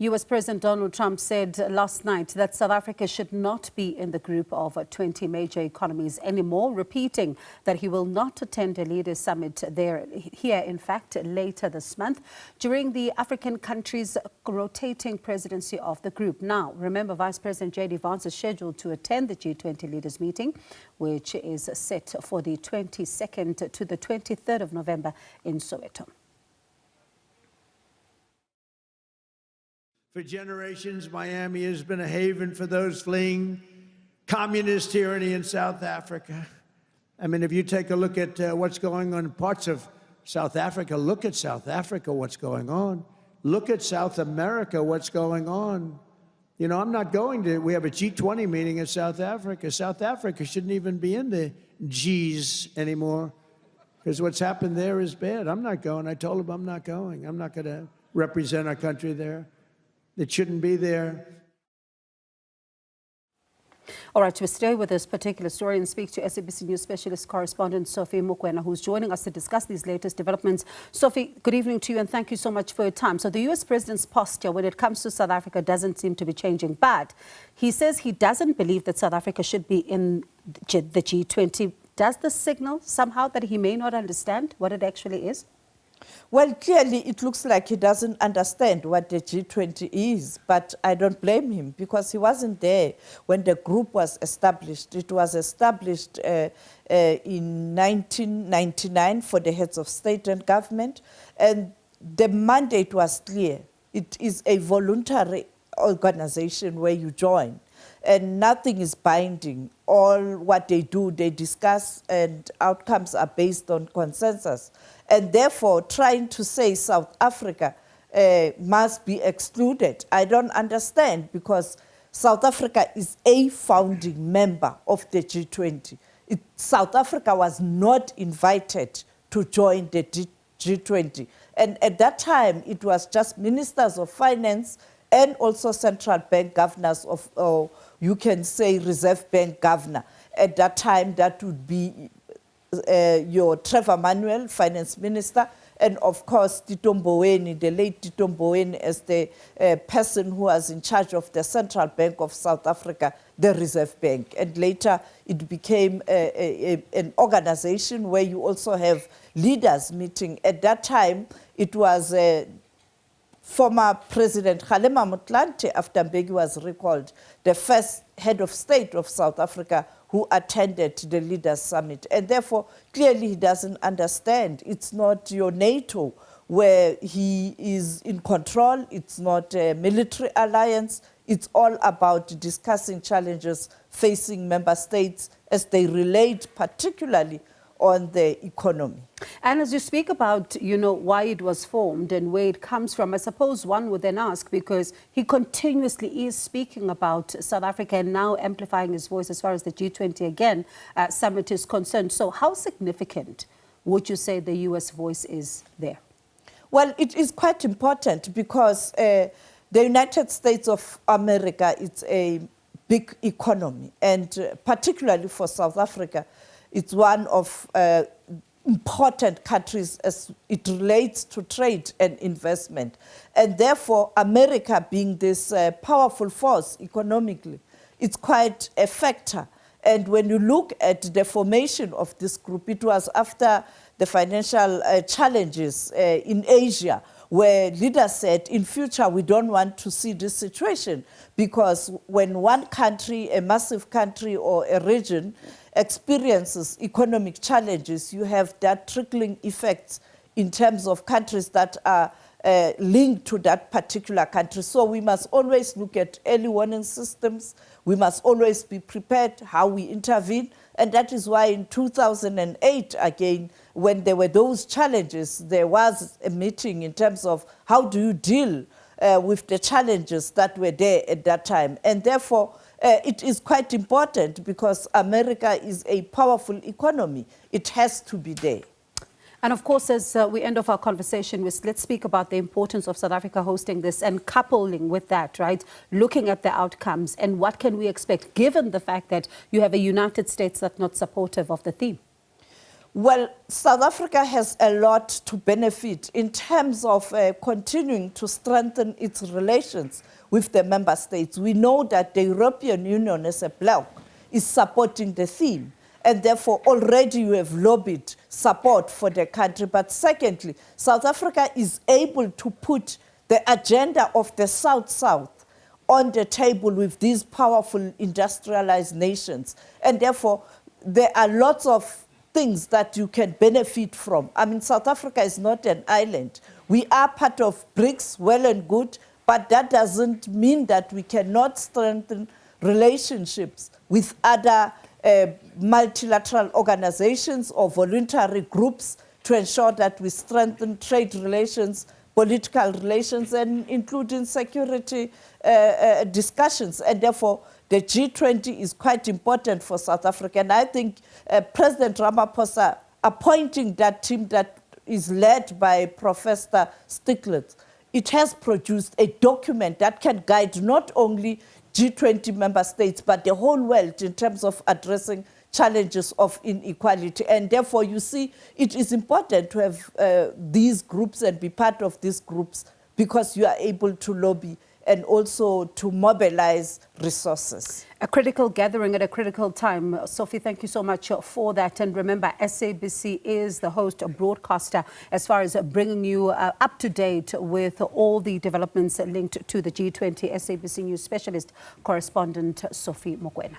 U.S. President Donald Trump said last night that South Africa should not be in the group of 20 major economies anymore, repeating that he will not attend a leaders' summit here, in fact, later this month, during the African countries' rotating presidency of the group. Now, remember, Vice President JD Vance is scheduled to attend the G20 leaders meeting, which is set for the 22nd to the 23rd of November in Soweto. For generations, Miami has been a haven for those fleeing communist tyranny in South Africa. I mean, if you take a look at what's going on in parts of South Africa, look at South Africa, what's going on. Look at South America, what's going on. You know, I'm not going to, we have a G20 meeting in South Africa. South Africa shouldn't even be in the Gs anymore, because what's happened there is bad. I'm not going. I told him I'm not going. I'm not going to represent our country there. It shouldn't be there. All right, we stay with this particular story and speak to SABC News Specialist Correspondent Sophie Mokoena, who's joining us to discuss these latest developments. Sophie, good evening to you and thank you so much for your time. So the U.S. President's posture when it comes to South Africa doesn't seem to be changing, but he says he doesn't believe that South Africa should be in the G20. Does this signal somehow that he may not understand what it actually is? Well, clearly it looks like he doesn't understand what the G20 is, but I don't blame him because he wasn't there when the group was established. It was established in 1999 for the heads of state and government, and the mandate was clear. It is a voluntary organization where you join, and nothing is binding. All what they do, they discuss, and outcomes are based on consensus. And therefore, trying to say South Africa must be excluded, I don't understand, because South Africa is a founding member of the G20. South Africa was not invited to join the G20. And at that time, it was just ministers of finance and also central bank governors of, or you can say Reserve Bank governor. At that time, that would be your Trevor Manuel, finance minister, and of course Tito Mboweni, the late Tito Mboweni, as the person who was in charge of the Central Bank of South Africa, the Reserve Bank. And later it became an organization where you also have leaders meeting. At that time, it was former President Kgalema Motlanthe, after Mbeki was recalled, the first head of state of South Africa who attended the Leaders Summit. And therefore, clearly he doesn't understand. It's not your NATO where he is in control. It's not a military alliance. It's all about discussing challenges facing member states as they relate particularly on the economy. And as you speak about, you know, why it was formed and where it comes from, I suppose one would then ask, because he continuously is speaking about South Africa and now amplifying his voice as far as the G20 again summit is concerned. So how significant would you say the U.S. voice is there? Well, it is quite important because the United States of America, it's a big economy, and particularly for South Africa, it's one of important countries as it relates to trade and investment. And therefore, America being this powerful force economically, it's quite a factor. And when you look at the formation of this group, it was after the financial challenges in Asia, where leaders said, in future, we don't want to see this situation, because when one country, a massive country or a region, experiences economic challenges, you have that trickling effects in terms of countries that are linked to that particular country. So we must always look at early warning systems. We must always be prepared how we intervene. And that is why in 2008, again, when there were those challenges, there was a meeting in terms of how do you deal with the challenges that were there at that time. And therefore, it is quite important because America is a powerful economy. It has to be there. And of course, as we end off our conversation, let's speak about the importance of South Africa hosting this and coupling with that, right? Looking at the outcomes and what can we expect, given the fact that you have a United States that's not supportive of the theme? Well, South Africa has a lot to benefit in terms of continuing to strengthen its relations with the member states. We know that the European Union as a bloc is supporting the theme, and therefore already you have lobbied support for the country. But secondly, South Africa is able to put the agenda of the South-South on the table with these powerful industrialized nations. And therefore, there are lots of things that you can benefit from. I mean, South Africa is not an island. We are part of BRICS, well and good, but that doesn't mean that we cannot strengthen relationships with other multilateral organizations or voluntary groups to ensure that we strengthen trade relations, political relations, and including security discussions. And therefore, the G20 is quite important for South Africa. And I think President Ramaphosa appointing that team that is led by Professor Stiglitz, it has produced a document that can guide not only G20 member states, but the whole world in terms of addressing challenges of inequality. And therefore, you see, it is important to have these groups and be part of these groups because you are able to lobby and also to mobilize resources. A critical gathering at a critical time. Sophie, thank you so much for that. And remember, SABC is the host broadcaster as far as bringing you up to date with all the developments linked to the G20. SABC News Specialist Correspondent Sophie Mokoena.